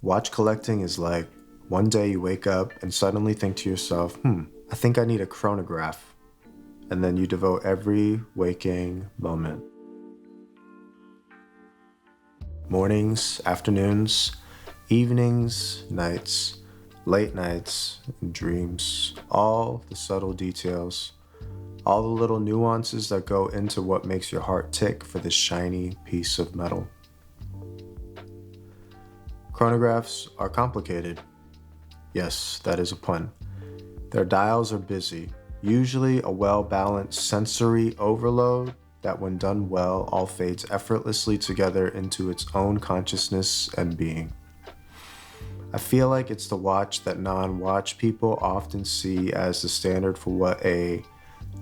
Watch collecting is like one day you wake up and suddenly think to yourself, I think I need a chronograph. And then you devote every waking moment. Mornings, afternoons, evenings, nights, late nights, and dreams, all the subtle details, all the little nuances that go into what makes your heart tick for this shiny piece of metal. Chronographs are complicated. Yes, that is a pun. Their dials are busy, usually a well-balanced sensory overload that when done well all fades effortlessly together into its own consciousness and being. I feel like it's the watch that non-watch people often see as the standard for what a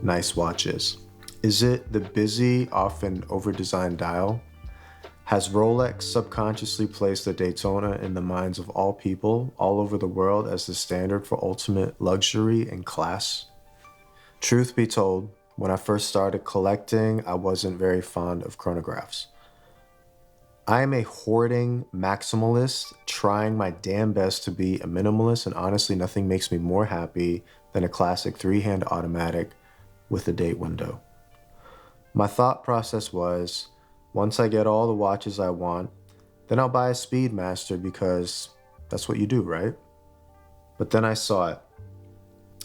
nice watch is. Is it the busy, often over-designed dial? Has Rolex subconsciously placed the Daytona in the minds of all people all over the world as the standard for ultimate luxury and class? Truth be told, when I first started collecting, I wasn't very fond of chronographs. I am a hoarding maximalist, trying my damn best to be a minimalist, and honestly, nothing makes me more happy than a classic 3-hand automatic with a date window. My thought process was, once I get all the watches I want, then I'll buy a Speedmaster because that's what you do, right? But then I saw it,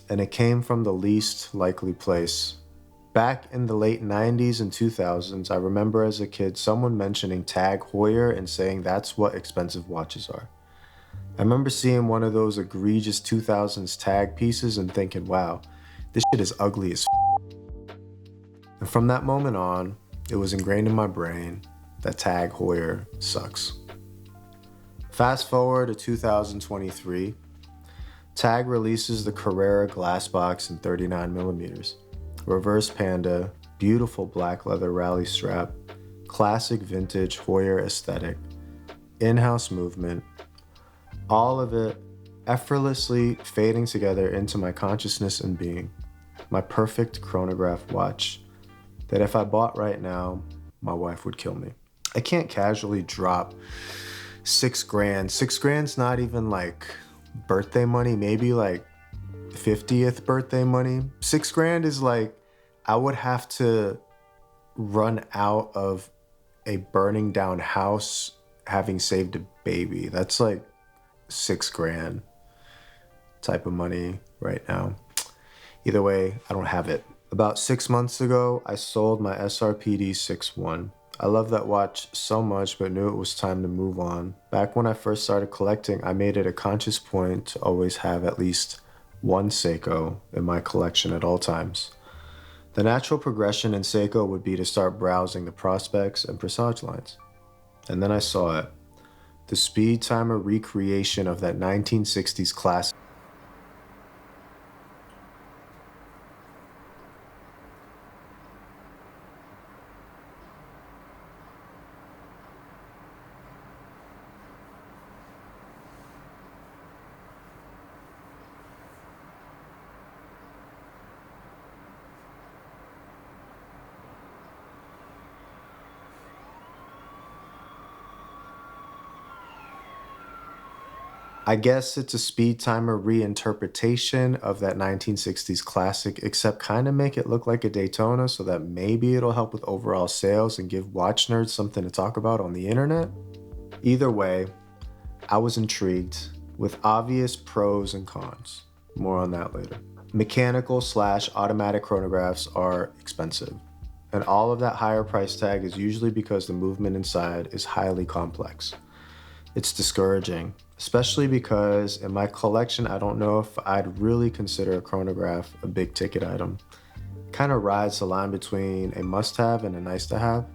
and it came from the least likely place. Back in the late 90s and 2000s, I remember as a kid someone mentioning Tag Heuer and saying that's what expensive watches are. I remember seeing one of those egregious 2000s tag pieces and thinking, wow, this shit is ugly as f***. And from that moment on, it was ingrained in my brain that Tag Heuer sucks. Fast forward to 2023, Tag releases the Carrera Glassbox in 39mm. Reverse panda, beautiful black leather rally strap, classic vintage Heuer aesthetic, in-house movement, all of it effortlessly fading together into my consciousness and being. My perfect chronograph watch that if I bought right now, my wife would kill me. I can't casually drop $6 grand. $6 grand's not even like birthday money, maybe like 50th birthday money. $6 grand is like, I would have to run out of a burning down house having saved a baby. That's like $6 grand type of money right now. Either way, I don't have it. About 6 months ago, I sold my SRPD 6-1. I love that watch so much, but knew it was time to move on. Back when I first started collecting, I made it a conscious point to always have at least one Seiko in my collection at all times. The natural progression in Seiko would be to start browsing the Prospects and Presage lines. And then I saw it. The Speedtimer recreation of that 1960s classic. I guess it's a Speedtimer reinterpretation of that 1960s classic, except kind of make it look like a Daytona so that maybe it'll help with overall sales and give watch nerds something to talk about on the internet. Either way, I was intrigued with obvious pros and cons. More on that later. Mechanical/automatic chronographs are expensive, and all of that higher price tag is usually because the movement inside is highly complex. It's discouraging, especially because in my collection, I don't know if I'd really consider a chronograph a big ticket item. Kind of rides the line between a must-have and a nice-to-have.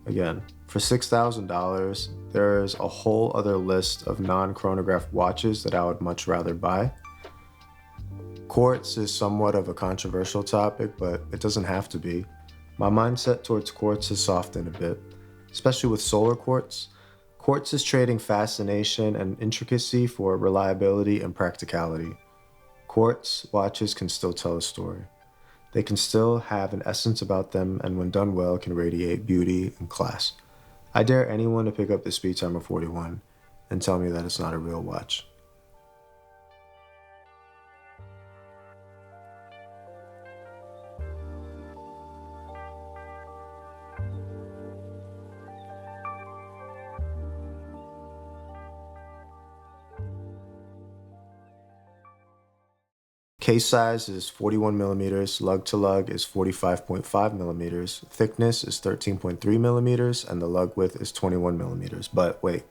Again, for $6,000, there's a whole other list of non-chronograph watches that I would much rather buy. Quartz is somewhat of a controversial topic, but it doesn't have to be. My mindset towards quartz has softened a bit, especially with solar quartz. Quartz is trading fascination and intricacy for reliability and practicality. Quartz watches can still tell a story. They can still have an essence about them, and when done well, can radiate beauty and class. I dare anyone to pick up the Speedtimer 41 and tell me that it's not a real watch. Case size is 41 millimeters, lug to lug is 45.5 millimeters, thickness is 13.3 millimeters, and the lug width is 21 millimeters. But wait.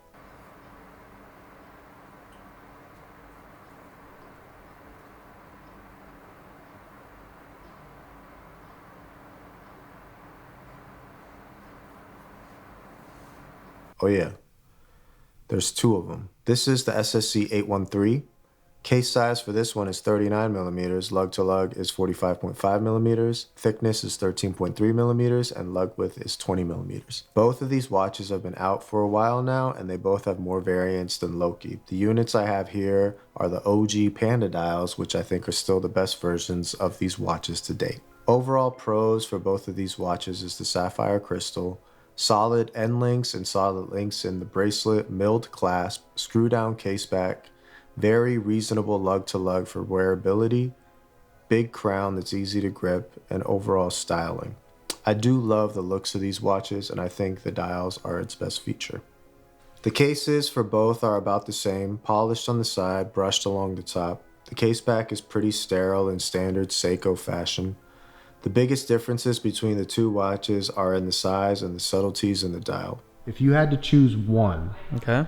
Oh yeah, there's two of them. This is the SSC911. Case size for this one is 39 millimeters, lug to lug is 45.5 millimeters, thickness is 13.3 millimeters, and lug width is 20 millimeters. Both of these watches have been out for a while now, and they both have more variants than Loki. The units I have here are the OG Panda dials, which I think are still the best versions of these watches to date. Overall pros for both of these watches is the sapphire crystal, solid end links and solid links in the bracelet, milled clasp, screw down case back, very reasonable lug to lug for wearability, big crown that's easy to grip, and overall styling. I do love the looks of these watches, and I think the dials are its best feature. The cases for both are about the same, polished on the side, brushed along the top. The case back is pretty sterile in standard Seiko fashion. The biggest differences between the two watches are in the size and the subtleties in the dial. If you had to choose one, Okay.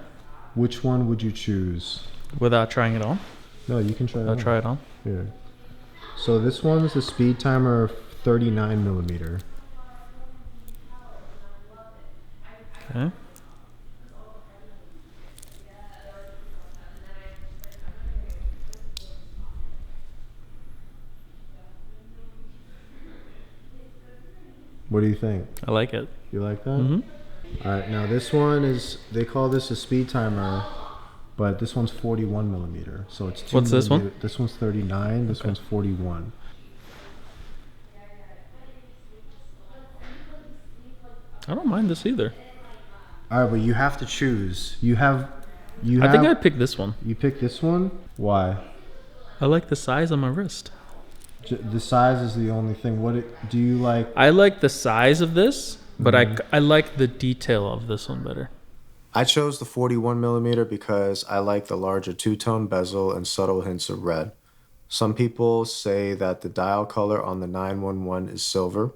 which one would you choose? Without trying it on? No, you can try it on. I'll try it on. Yeah. So this one's the Speedtimer 39 millimeter. Okay. What do you think? I like it. You like that? Mm-hmm. All right, now this one is, they call this a Speedtimer, but this one's 41 millimeter. So it's 2 What's this one? millimeter. This one's 39, this Okay. one's 41. I don't mind this either. All right, but you have to choose. I think I'd pick this one. You pick this one? Why? I like the size on my wrist. The size is the only thing. Do you like? I like the size of this, but I like the detail of this one better. I chose the 41 millimeter because I like the larger two-tone bezel and subtle hints of red. Some people say that the dial color on the 911 is silver.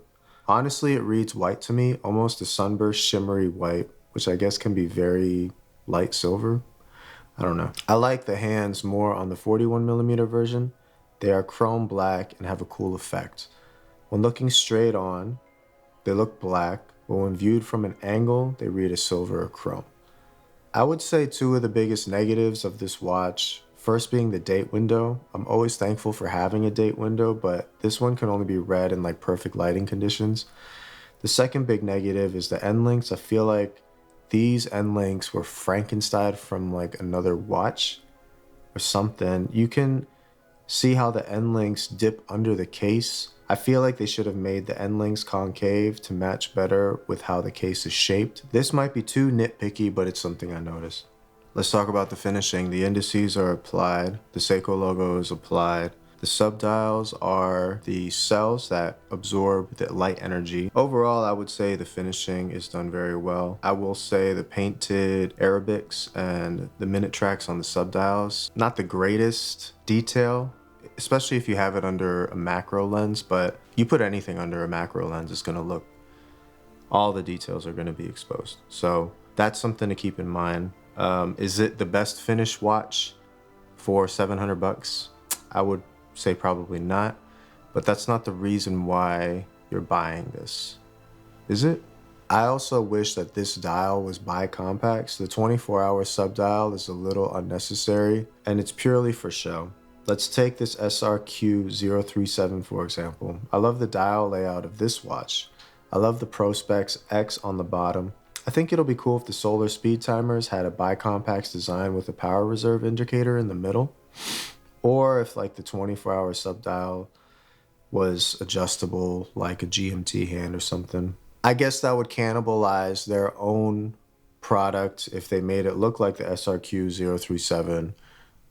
Honestly, it reads white to me, almost a sunburst shimmery white, which I guess can be very light silver. I don't know. I like the hands more on the 41 millimeter version. They are chrome black and have a cool effect. When looking straight on, they look black, but when viewed from an angle, they read as silver or chrome. I would say two of the biggest negatives of this watch, first being the date window. I'm always thankful for having a date window, but this one can only be read in like perfect lighting conditions. The second big negative is the end links. I feel like these end links were Frankenstein from like another watch or something. You can see how the end links dip under the case. I feel like they should have made the end links concave to match better with how the case is shaped. This might be too nitpicky, but it's something I noticed. Let's talk about the finishing. The indices are applied. The Seiko logo is applied. The subdials are the cells that absorb the light energy. Overall, I would say the finishing is done very well. I will say the painted Arabics and the minute tracks on the subdials, not the greatest detail, especially if you have it under a macro lens, but you put anything under a macro lens, it's gonna look, all the details are gonna be exposed. So that's something to keep in mind. Is it the best finished watch for 700 bucks? I would say probably not, but that's not the reason why you're buying this, is it? I also wish that this dial was bi-compact. The 24-hour subdial is a little unnecessary, and it's purely for show. Let's take this SRQ037 for example. I love the dial layout of this watch. I love the Prospex X on the bottom. I think it'll be cool if the solar Speedtimers had a bi-compact design with a power reserve indicator in the middle. Or if like the 24-hour subdial was adjustable like a GMT hand or something. I guess that would cannibalize their own product if they made it look like the SRQ-037,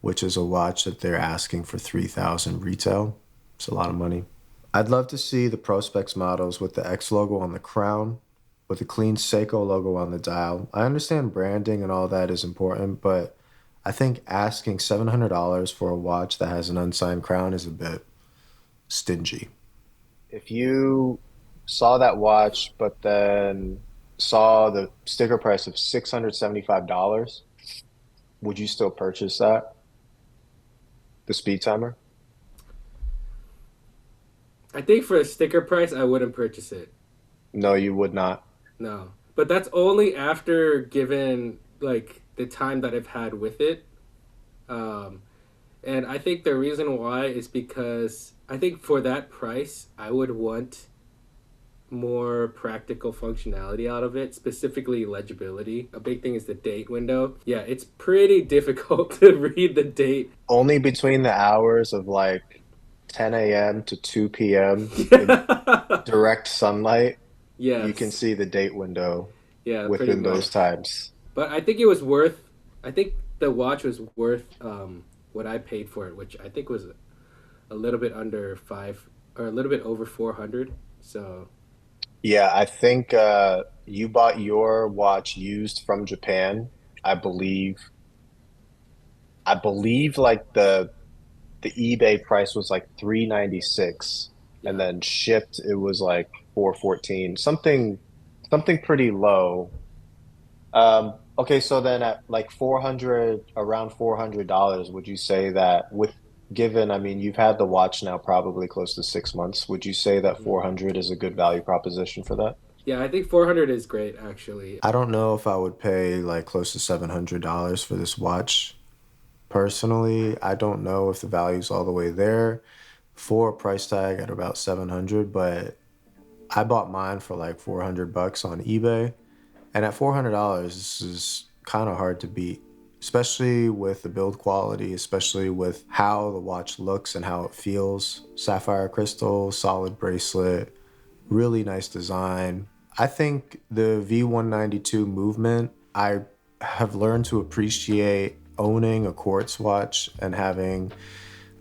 which is a watch that they're asking for $3,000 retail. It's a lot of money. I'd love to see the Prospex models with the X logo on the crown, with a clean Seiko logo on the dial. I understand branding and all that is important, but I think asking $700 for a watch that has an unsigned crown is a bit stingy. If you saw that watch, but then saw the sticker price of $675, would you still purchase that? The Speedtimer? I think for a sticker price, I wouldn't purchase it. No, you would not. No. But that's only after given like the time that I've had with it. Um, and I think the reason why is because I think for that price, I would want more practical functionality out of it, specifically legibility. A big thing is the date window. Yeah, it's pretty difficult to read the date. Only between the hours of like 10 a.m. to 2 p.m. in direct sunlight, you can Yes. see the date window Yeah, pretty within those much. times. But I think it was worth. I think the watch was worth what I paid for it, which I think was a little bit under five or a little bit over 400. So Yeah, I think you bought your watch used from Japan. I believe. I believe like the eBay price was like 396, and yeah, then shipped it was like 414. Something pretty low. Okay, so then at like 400, around $400, would you say that with given, I mean, you've had the watch now probably close to 6 months, would you say that hmm 400 is a good value proposition for that? yeah, I think 400 is great actually. I don't know if I would pay like close to $700 for this watch. Personally, I don't know if the value's all the way there for a price tag at about 700, but I bought mine for like 400 bucks on eBay. And at $400, this is kind of hard to beat, especially with the build quality, especially with how the watch looks and how it feels. Sapphire crystal, solid bracelet, really nice design. I think the V192 movement, I have learned to appreciate owning a quartz watch and having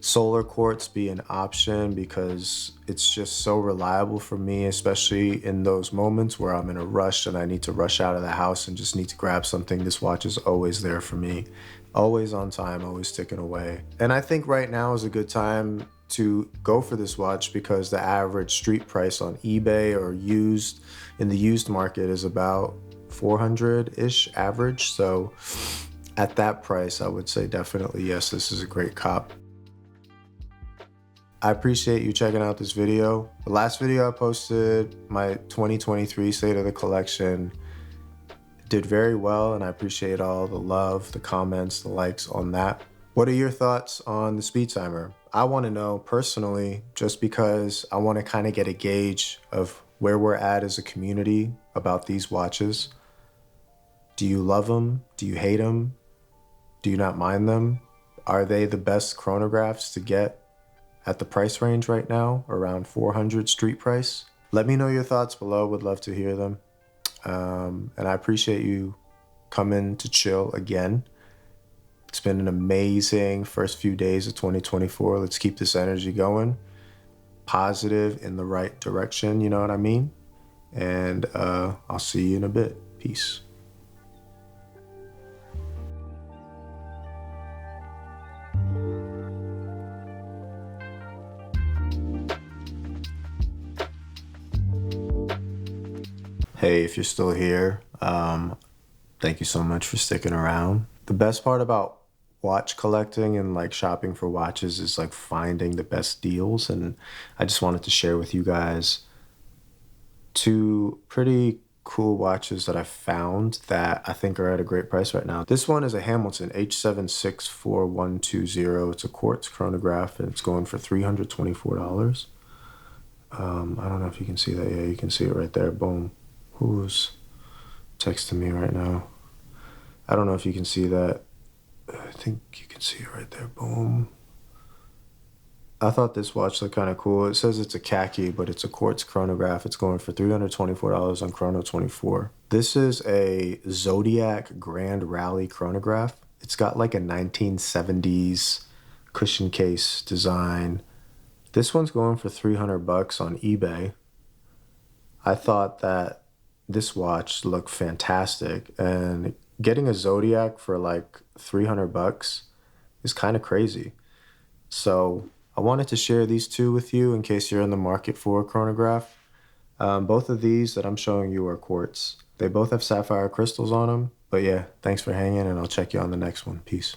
solar quartz be an option because it's just so reliable for me, especially in those moments where I'm in a rush and I need to rush out of the house and just need to grab something. This watch is always there for me, always on time, always ticking away. And I think right now is a good time to go for this watch because the average street price on eBay or used in the used market is about 400-ish average. So at that price, I would say definitely yes, this is a great cop. I appreciate you checking out this video. The last video I posted, my 2023 State of the Collection, did very well, and I appreciate all the love, the comments, the likes on that. What are your thoughts on the Speedtimer? I want to know personally, just because I want to kind of get a gauge of where we're at as a community about these watches. Do you love them? Do you hate them? Do you not mind them? Are they the best chronographs to get at the price range right now, around 400 street price? Let me know your thoughts below. Would love to hear them. And I appreciate you coming to chill again. It's been an amazing first few days of 2024. Let's keep this energy going. Positive in the right direction, you know what I mean? And I'll see you in a bit. Peace. Hey, if you're still here, thank you so much for sticking around. The best part about watch collecting and like shopping for watches is like finding the best deals. And I just wanted to share with you guys two pretty cool watches that I found that I think are at a great price right now. This one is a Hamilton H7641120. It's a quartz chronograph and it's going for $324. I don't know if you can see that. Yeah, you can see it right there. Boom. Who's texting me right now? I don't know if you can see that. I think you can see it right there. Boom. I thought this watch looked kind of cool. It says it's a khaki, but it's a quartz chronograph. It's going for $324 on Chrono24. This is a Zodiac Grand Rally chronograph. It's got like a 1970s cushion case design. This one's going for $300 on eBay. I thought that this watch looked fantastic, and getting a Zodiac for like $300 is kind of crazy. So I wanted to share these two with you in case you're in the market for a chronograph. Both of these that I'm showing you are quartz. They both have sapphire crystals on them. But yeah, thanks for hanging, and I'll check you on the next one. Peace.